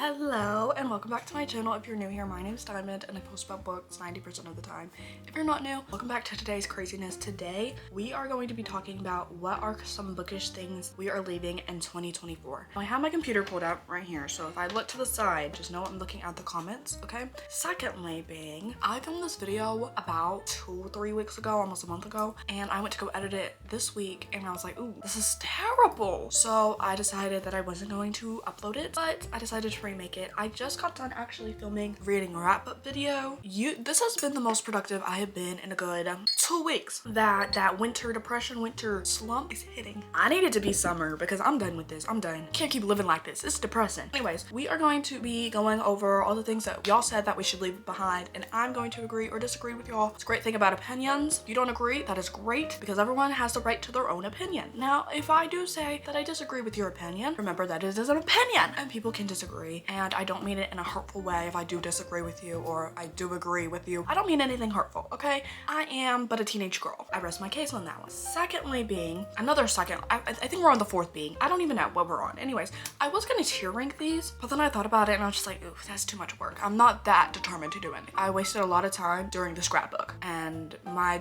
Hello and welcome back to my channel. If you're new here, my name is Diamond and I post about books 90% of the time. If you're not new, welcome back to today's craziness. Today we are going to be talking about what are some bookish things we are leaving in 2024. I have my computer pulled up right here, so if I look to the side, just know I'm looking at the comments, okay? Secondly being, I filmed this video about 2-3 weeks ago, almost a month ago, and I went to go edit it this week and I was like, ooh, this is terrible. So I decided that I wasn't going to upload it, but I decided to remake it. I just got done actually filming reading wrap-up video. This has been the most productive I have been in a good 2 weeks. That winter depression, winter slump is hitting. I need it to be summer because I'm done with this. I'm done. Can't keep living like this. It's depressing. Anyways, we are going to be going over all the things that y'all said that we should leave behind, and I'm going to agree or disagree with y'all. It's a great thing about opinions. If you don't agree, that is great because everyone has the right to their own opinion. Now, if I do say that I disagree with your opinion, remember that it is an opinion and people can disagree. And I don't mean it in a hurtful way if I do disagree with you or I do agree with you. I don't mean anything hurtful, okay? I am but a teenage girl. I rest my case on that one. Secondly being, another second, I think we're on the fourth being. I don't even know what we're on. Anyways, I was gonna tier rank these, but then I thought about it and I was just like, ooh, that's too much work. I'm not that determined to do anything. I wasted a lot of time during the scrapbook and my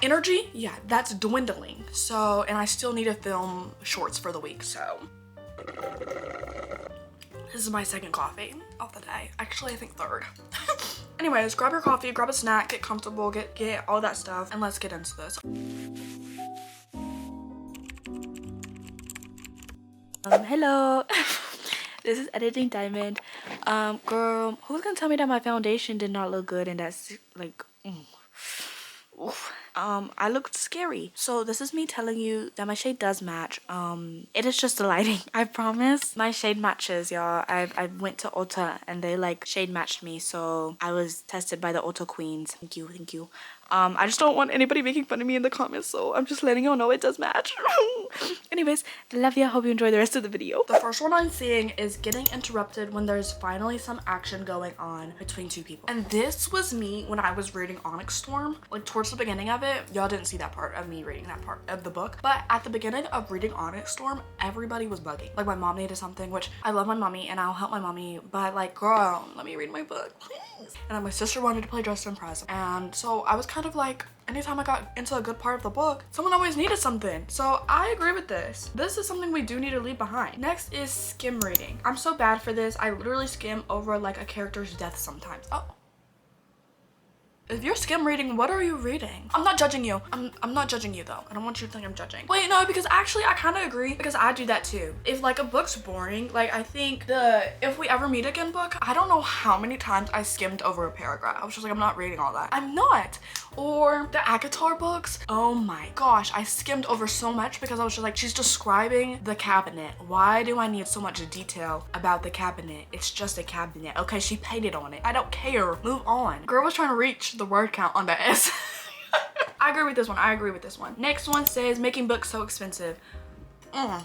energy, yeah, that's dwindling. So, and I still need to film shorts for the week, so. This is my second coffee of the day. Actually, I think third. Anyways, grab your coffee, grab a snack, get comfortable, get all that stuff, and let's get into this. Hello. This is Editing Diamond. Girl, who's gonna tell me that my foundation did not look good and that's like, oof. I looked scary. So this is me telling you that my shade does match. It is just the lighting. I promise. My shade matches, y'all. I went to Ulta and they like shade matched me. So I was tested by the Ulta queens. Thank you, thank you. I just don't want anybody making fun of me in the comments, so I'm just letting y'all know it does match. Anyways, love ya. Hope you enjoy the rest of the video. The first one I'm seeing is getting interrupted when there's finally some action going on between two people. And this was me when I was reading Onyx Storm. Like towards the beginning of it, y'all didn't see that part of me reading that part of the book. But at the beginning of reading Onyx Storm, everybody was bugging. Like my mom needed something, which I love my mommy and I'll help my mommy, but like, girl, let me read my book, please. And then my sister wanted to play Dress to Impress. And so I was kind of like, anytime I got into a good part of the book, someone always needed something. So I agree with this. This is something we do need to leave behind. Next is skim reading. I'm so bad for this. I literally skim over like a character's death sometimes. Oh. If you're skim reading, what are you reading? I'm not judging you. I'm not judging you though. I don't want you to think I'm judging. Wait, no, because actually I kind of agree because I do that too. If like a book's boring, like I think If We Ever Meet Again book, I don't know how many times I skimmed over a paragraph. I was just like, I'm not reading all that. I'm not. Or the Akatar books, oh my gosh, I skimmed over so much because I was just like, she's describing the cabinet. Why do I need so much detail about the cabinet? It's just a cabinet. Okay, she painted on it. I don't care. Move on. Girl was trying to reach the word count on the S. I agree with this one. I agree with this one. Next one says making books so expensive. I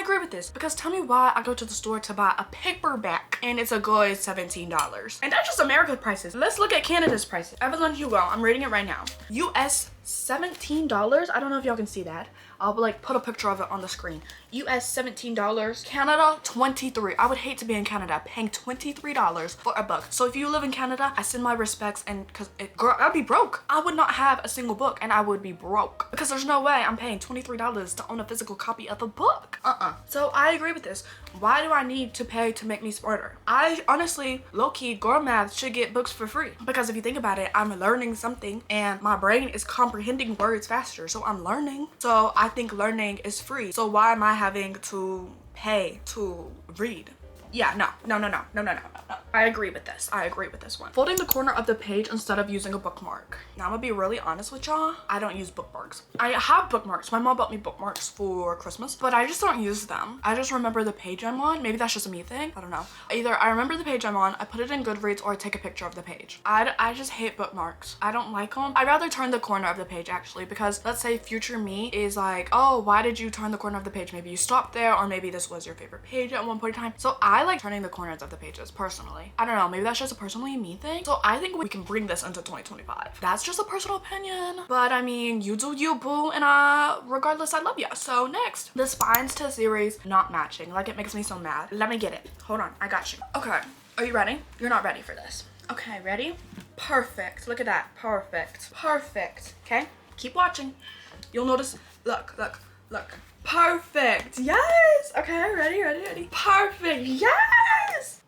agree with this because tell me why I go to the store to buy a paperback and it's a good $17. And that's just America's prices. Let's look at Canada's prices. Evelyn Hugo, I'm reading it right now. US $17. I don't know if y'all can see that. I'll like put a picture of it on the screen. US $17. Canada $23. I would hate to be in Canada paying $23 for a book. So if you live in Canada, I send my respects, and girl, I'd be broke. I would not have a single book and I would be broke because there's no way I'm paying $23 to own a physical copy of a book. So I agree with this. Why do I need to pay to make me smarter? I honestly, low-key, girl math should get books for free because if you think about it, I'm learning something and my brain is comprehending words faster, so I'm learning. So I think learning is free. So why am I having to pay to read? Yeah, no. I agree with this. I agree with this one. Folding the corner of the page instead of using a bookmark. Now I'm gonna be really honest with y'all. I don't use bookmarks. I have bookmarks. My mom bought me bookmarks for Christmas, but I just don't use them. I just remember the page I'm on. Maybe that's just a me thing. I don't know. Either I remember the page I'm on, I put it in Goodreads, or I take a picture of the page. I just hate bookmarks. I don't like them. I'd rather turn the corner of the page actually, because let's say future me is like, oh, why did you turn the corner of the page? Maybe you stopped there, or maybe this was your favorite page at one point in time. So I I like turning the corners of the pages personally. I don't know, maybe that's just a personally me thing. So I think we can bring this into 2025. That's just a personal opinion, but I mean, you do you, boo, and regardless, I love ya. So next, the spines to series not matching. Like, it makes me so mad. Let me get it. Hold on, I got you. Okay, are you ready? You're not ready for this. Okay, ready? Perfect. Look at that. Perfect. Perfect. Okay, keep watching. You'll notice. Look, look, look. Perfect. Yes. Okay, ready. Perfect. Yes.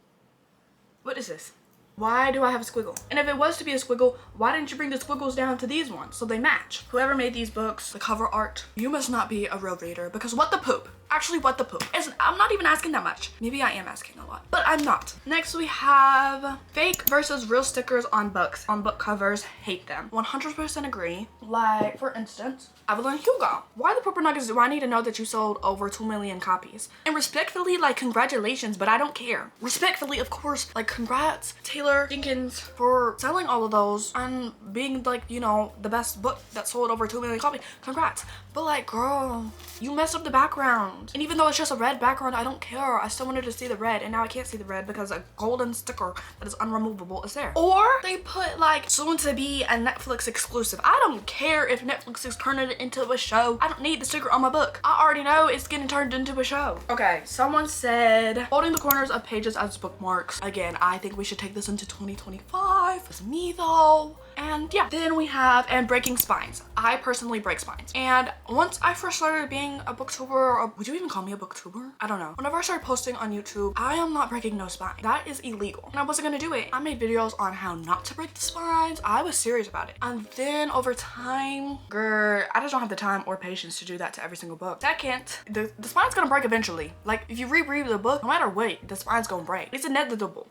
What is this? Why do I have a squiggle? And if it was to be a squiggle, why didn't you bring the squiggles down to these ones so they match? Whoever made these books, the cover art, you must not be a real reader, because what the poop? Actually, what the poop? I'm not even asking that much. Maybe I am asking a lot, but I'm not. Next, we have fake versus real stickers on books. On book covers, hate them. 100% agree. Like, for instance, Evelyn Hugo. Why the pooper nuggets do I need to know that you sold over 2 million copies? And respectfully, like, congratulations, but I don't care. Respectfully, of course, like, congrats, Taylor Jenkins, for selling all of those and being, like, you know, the best book that sold over 2 million copies. Congrats. But, like, girl, you messed up the background. And even though it's just a red background, I don't care. I still wanted to see the red, and now I can't see the red because a golden sticker that is unremovable is there. Or they put, like, soon to be a Netflix exclusive. I don't care if Netflix is turning it into a show. I don't need the sticker on my book. I already know it's getting turned into a show. Okay, someone said holding the corners of pages as bookmarks. Again, I think we should take this into 2025. It's me though. And yeah, then we have, and breaking spines. I personally break spines. And once I first started being a booktuber, or would you even call me a booktuber? I don't know. Whenever I started posting on YouTube, I am not breaking no spine. That is illegal. And I wasn't gonna do it. I made videos on how not to break the spines. I was serious about it. And then over time, girl, I just don't have the time or patience to do that to every single book. Second, the spine's gonna break eventually. Like, if you reread the book, no matter what, the spine's gonna break. It's inevitable.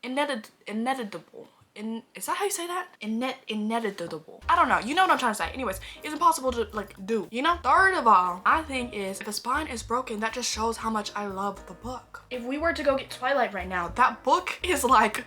Inevitable. Is that how you say that? Inevitable. I don't know. You know what I'm trying to say. Anyways, it's impossible to, like, do, you know? Third of all, I think is if a spine is broken, that just shows how much I love the book. If we were to go get Twilight right now, that book is like,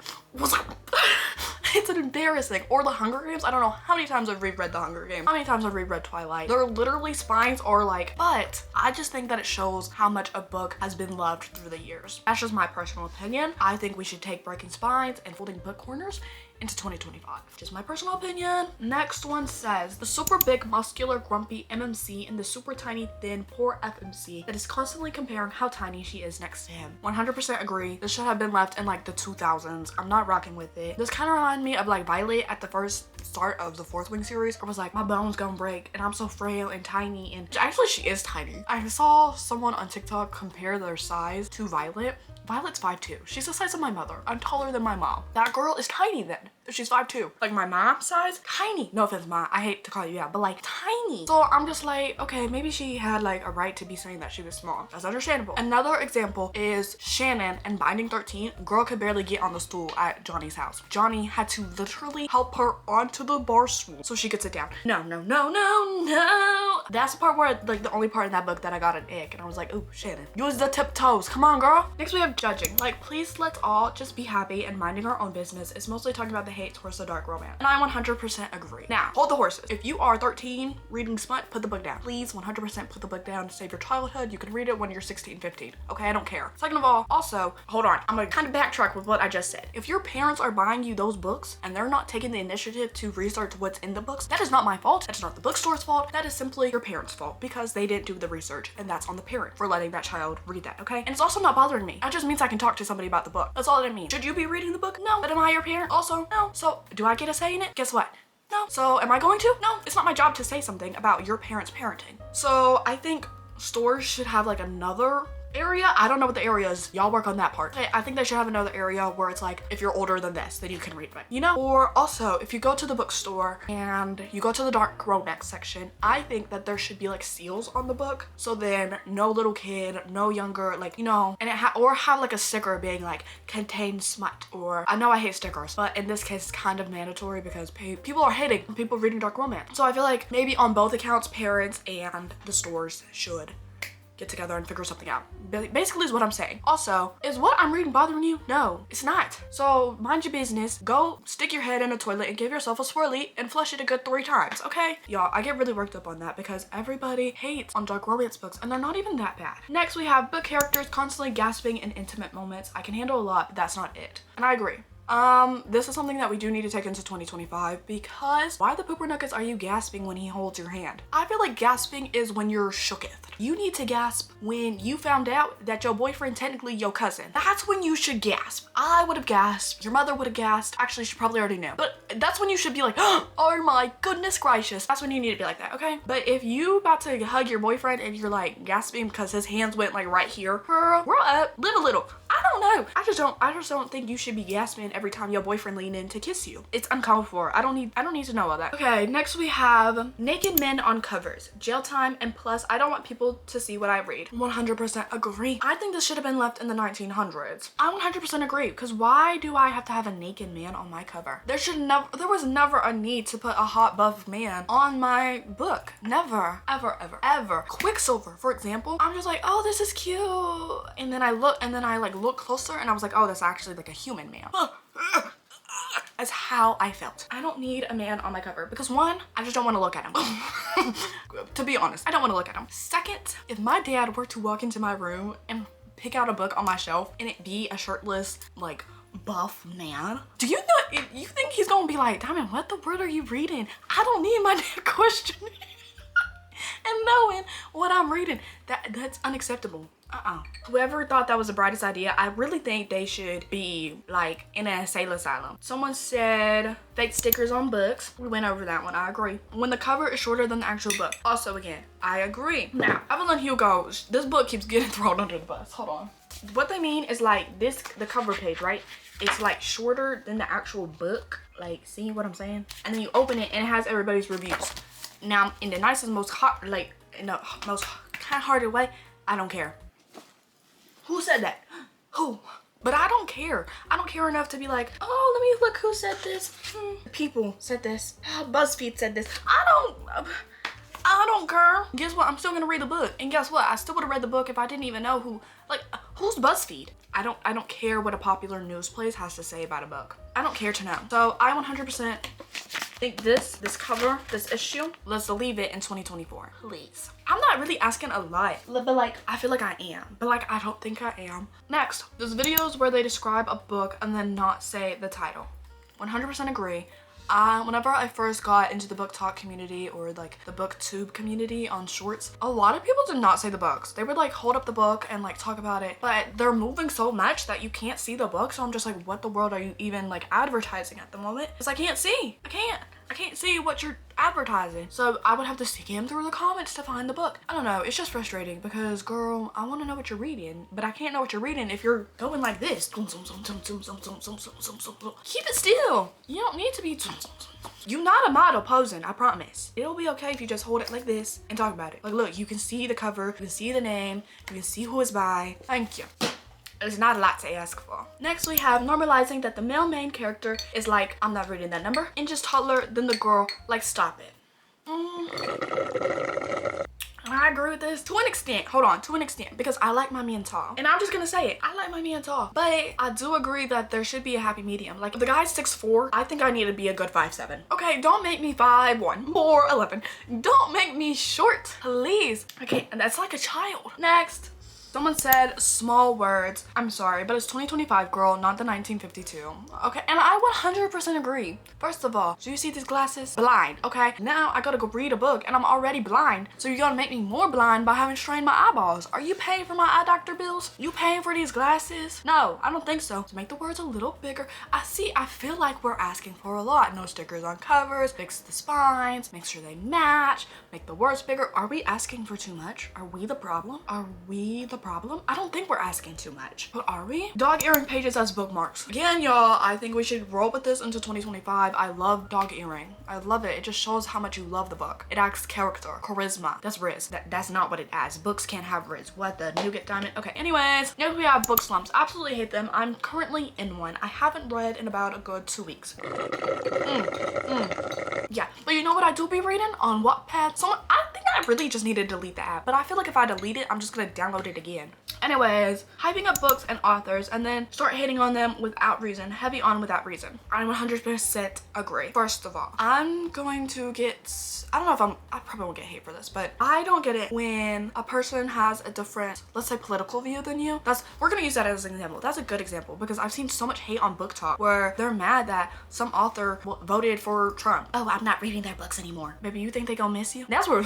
it's embarrassing. Or the Hunger Games. I don't know how many times I've reread the Hunger Games, how many times I've reread Twilight. They're literally spines or like, but I just think that it shows how much a book has been loved through the years. That's just my personal opinion. I think we should take breaking spines and folding book corners into 2025. Just my personal opinion. Next one says the super big muscular grumpy MMC and the super tiny thin poor FMC that is constantly comparing how tiny she is next to him. 100% agree. This should have been left in like the 2000s. I'm not rocking with it. This kind of reminded me of like Violet at the first start of the Fourth Wing series. I was like, my bones gonna break and I'm so frail and tiny, and actually she is tiny. I saw someone on TikTok compare their size to Violet. Violet's 5'2". She's the size of my mother. I'm taller than my mom. That girl is tiny then. She's 5'2". Like my mom's size, tiny. No offense, Ma. I hate to call you out, but like tiny. So I'm just like, okay, maybe she had like a right to be saying that she was small. That's understandable. Another example is Shannon and Binding 13. Girl could barely get on the stool at Johnny's house. Johnny had to literally help her onto the bar stool so she could sit down. No. That's the part where, like, the only part in that book that I got an ick, and I was like, ooh, Shannon, use the tiptoes. Come on, girl. Next we have judging. Like, please let's all just be happy and minding our own business. It's mostly talking about the hate towards the dark romance, and I 100% agree. Now, hold the horses. If you are 13 reading smut, put the book down. Please 100% put the book down to save your childhood. You can read it when you're 16, 15. Okay, I don't care. Second of all, also, hold on. I'm gonna kind of backtrack with what I just said. If your parents are buying you those books and they're not taking the initiative to research what's in the books, that is not my fault. That's not the bookstore's fault. That is simply your parents' fault because they didn't do the research, and that's on the parent for letting that child read that, okay? And it's also not bothering me. That just means I can talk to somebody about the book. That's all it means. Should you be reading the book? No. But am I your parent? Also, no. So do I get a say in it? Guess what? No. So am I going to? No. It's not my job to say something about your parents' parenting. So I think stores should have like another area. I don't know what the area is. Y'all work on that part. I think they should have another area where it's like, if you're older than this, then you can read it, you know? Or also, if you go to the bookstore and you go to the dark romance section, I think that there should be like seals on the book. So then no little kid, no younger, like, you know, and or have like a sticker being like, contains smut. Or, I know I hate stickers, but in this case, it's kind of mandatory because people are hating people reading dark romance. So I feel like maybe on both accounts, parents and the stores should get together and figure something out. Basically is what I'm saying. Also, is what I'm reading bothering you? No, it's not. So mind your business. Go stick your head in a toilet and give yourself a swirly and flush it a good 3 times, okay? Y'all, I get really worked up on that because everybody hates on dark romance books and they're not even that bad. Next, we have book characters constantly gasping in intimate moments. I can handle a lot, but that's not it. And I agree. This is something that we do need to take into 2025 because why the pooper nuggets are you gasping when he holds your hand? I feel like gasping is when you're shooketh. You need to gasp when you found out that your boyfriend technically your cousin. That's when you should gasp. I would have gasped. Your mother would have gasped. Actually, she probably already knew. But that's when you should be like, oh my goodness gracious. That's when you need to be like that, okay? But if you about to hug your boyfriend and you're like gasping because his hands went like right here, girl, grow up, live a little. I don't know. I just don't think you should be gasping every time your boyfriend lean in to kiss you. It's uncalled for. I don't need to know all that. Okay, next we have naked men on covers, jail time, and plus I don't want people to see what I read. 100% agree. I think this should have been left in the 1900s. I 100% agree because why do I have to have a naked man on my cover? There was never a need to put a hot buff man on my book. Never, ever, ever, ever. Quicksilver, for example, I'm just like, oh, this is cute. And then I look closer and I was like, oh, that's actually like a human man. That's how I felt. I don't need a man on my cover because 1, I just don't want to look at him. To be honest, I don't want to look at him. Second, if my dad were to walk into my room and pick out a book on my shelf and it be a shirtless, like, buff man, do you know, you think he's gonna be like, Diamond, what the word are you reading? I don't need my dad questioning and knowing what I'm reading. That's unacceptable. Whoever thought that was the brightest idea, I really think they should be like in an insane asylum. Someone said fake stickers on books. We went over that one. I agree. When the cover is shorter than the actual book. Also, again, I agree. Now, Evelyn Hugo, this book keeps getting thrown under the bus. Hold on. What they mean is like this, the cover page, right? It's like shorter than the actual book. Like, see what I'm saying? And then you open it and it has everybody's reviews. Now, in the nicest, most hot, like in the most kind-hearted way, I don't care. Who said that? Who? But I don't care. I don't care enough to be like, oh, let me look who said this. People said this. BuzzFeed said this. I don't care. Guess what? I'm still gonna read the book. And guess what? I still would have read the book if I didn't even know who's BuzzFeed. I don't care what a popular news place has to say about a book. I don't care to know. So I 100% think this cover, this issue, let's leave it in 2024, please. I'm not really asking a lot, but like, I feel like I am, but like, I don't think I am. Next, there's videos where they describe a book and then not say the title. 100% agree. Whenever I first got into the booktok community or like the booktube community on shorts, a lot of people did not say the books. They would like hold up the book and like talk about it, but they're moving so much that you can't see the book. So I'm just like, what the world are you even like advertising at the moment? Because I can't see. I can't see what you're advertising. So I would have to skim through the comments to find the book. I don't know, it's just frustrating because girl, I want to know what you're reading, but I can't know what you're reading if you're going like this. Keep it still. You don't need to be. You're not a model posing, I promise. It'll be okay if you just hold it like this and talk about it. Like, look, you can see the cover, you can see the name, you can see who it's by. Thank you. There's not a lot to ask for. Next, we have normalizing that the male main character is like, I'm not reading that number, and just taller than the girl. Like, stop it. I agree with this to an extent. Hold on, to an extent, because I like my men tall. And I'm just gonna say it. I like my men tall. But I do agree that there should be a happy medium. Like, if the guy's 6'4", I think I need to be a good 5'7". Okay, don't make me 5'1" or 11. Don't make me short, please. Okay, and that's like a child. Next. Someone said small words. I'm sorry, but it's 2025, girl, not the 1952. Okay, and I 100% agree. First of all, do you see these glasses? Blind, okay? Now I gotta go read a book and I'm already blind. So you're gonna make me more blind by having strained my eyeballs. Are you paying for my eye doctor bills? You paying for these glasses? No, I don't think so. To make the words a little bigger. I feel like we're asking for a lot. No stickers on covers, fix the spines, make sure they match, make the words bigger. Are we asking for too much? Are we the problem? Are we the problem? I don't think we're asking too much, but are we? Dog earring pages as bookmarks. Again, y'all, I think we should roll with this into 2025. I love dog earring. I love it. It just shows how much you love the book. It adds character, charisma. That's riz. That's not what it adds. Books can't have riz. What the nougat diamond? Okay, anyways, next we have book slumps. Absolutely hate them. I'm currently in one. I haven't read in about a good 2 weeks. Yeah, but you know what I do be reading on Wattpad? I think I I really just need to delete the app, but I feel like if I delete it, I'm just gonna download it again. Anyways, hyping up books and authors and then start hating on them without reason, heavy on without reason. I 100% agree. First of all, I'm going to get, I don't know if I probably won't get hate for this, but I don't get it when a person has a different, let's say, political view than you. We're gonna use that as an example. That's a good example because I've seen so much hate on BookTok where they're mad that some author voted for Trump. Oh, I'm not reading their books anymore. Maybe you think they gonna miss you? That's where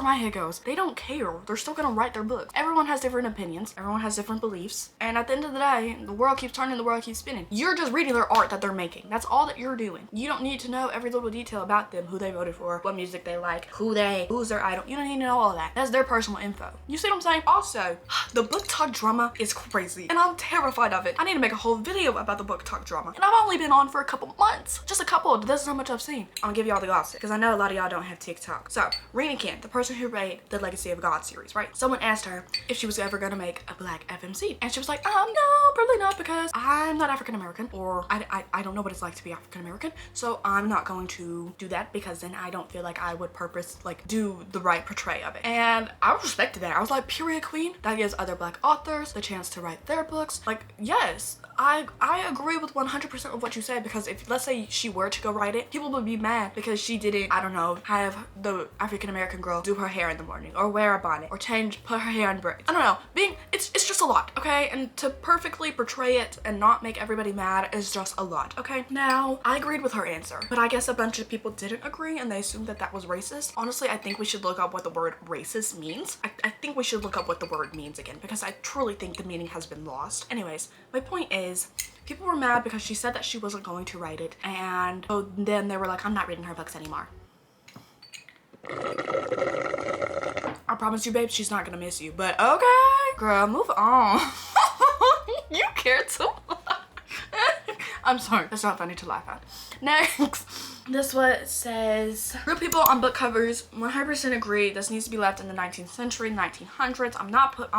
my head goes. They don't care. They're still gonna write their books. Everyone has different opinions. Everyone has different beliefs. And at the end of the day, the world keeps turning, the world keeps spinning. You're just reading their art that they're making. That's all that you're doing. You don't need to know every little detail about them, who they voted for, what music they like, who's their idol. You don't need to know all of that. That's their personal info. You see what I'm saying? Also, the BookTok drama is crazy and I'm terrified of it. I need to make a whole video about the BookTok drama. And I've only been on for a couple months. Just a couple. This is how much I've seen. I'm gonna give y'all the gossip because I know a lot of y'all don't have TikTok. So, Rena Kent, the person who wrote the Legacy of God series, right? Someone asked her if she was ever gonna make a black FMC. And she was like, no, probably not because I'm not African American or I don't know what it's like to be African American. So I'm not going to do that because then I don't feel like I would do the right portray of it. And I respected that. I was like, period queen. That gives other black authors the chance to write their books. Like, yes, I agree with 100% of what you said because if, let's say she were to go write it, people would be mad because she didn't, I don't know, have the African American girl do her hair in the morning or wear a bonnet or put her hair in braids. I don't know. It's just a lot, okay? And to perfectly portray it and not make everybody mad is just a lot, okay? Now, I agreed with her answer, but I guess a bunch of people didn't agree and they assumed that that was racist. Honestly, I think we should look up what the word racist means. I think we should look up what the word means again because I truly think the meaning has been lost. Anyways, my point is, people were mad because she said that she wasn't going to write it and so then they were like, I'm not reading her books anymore. I promise you, babe, she's not gonna miss you, but okay, girl, move on. You care too much. I'm sorry, that's not funny to laugh at. Next, this one says, real people on book covers 100% agree this needs to be left in the 19th century, 1900s. I'm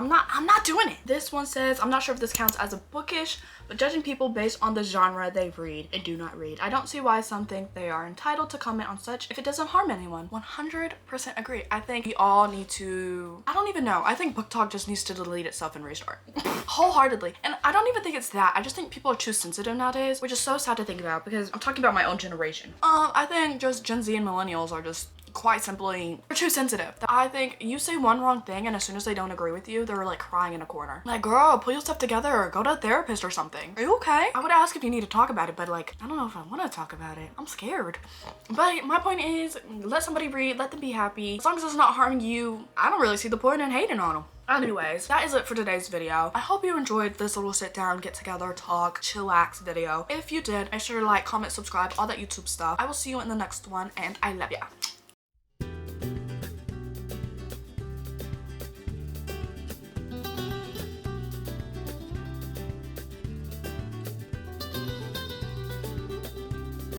not doing it. This one says, I'm not sure if this counts as a bookish, but judging people based on the genre they read and do not read. I don't see why some think they are entitled to comment on such if it doesn't harm anyone. 100% agree. I think we all need to, I don't even know. I think BookTok just needs to delete itself and restart. Wholeheartedly. And I don't even think it's that. I just think people are too sensitive nowadays, which is so sad to think about because I'm talking about my own generation. I think just Gen Z and millennials are just quite simply, they're too sensitive. I think you say one wrong thing and as soon as they don't agree with you, they're like crying in a corner. Like, girl, pull your stuff together or go to a therapist or something. Are you okay? I would ask if you need to talk about it, but like, I don't know if I want to talk about it. I'm scared. But my point is, let somebody read, let them be happy. As long as it's not harming you, I don't really see the point in hating on them. Anyways, that is it for today's video. I hope you enjoyed this little sit down, get together, talk, chillax video. If you did, make sure to like, comment, subscribe, all that YouTube stuff. I will see you in the next one and I love ya.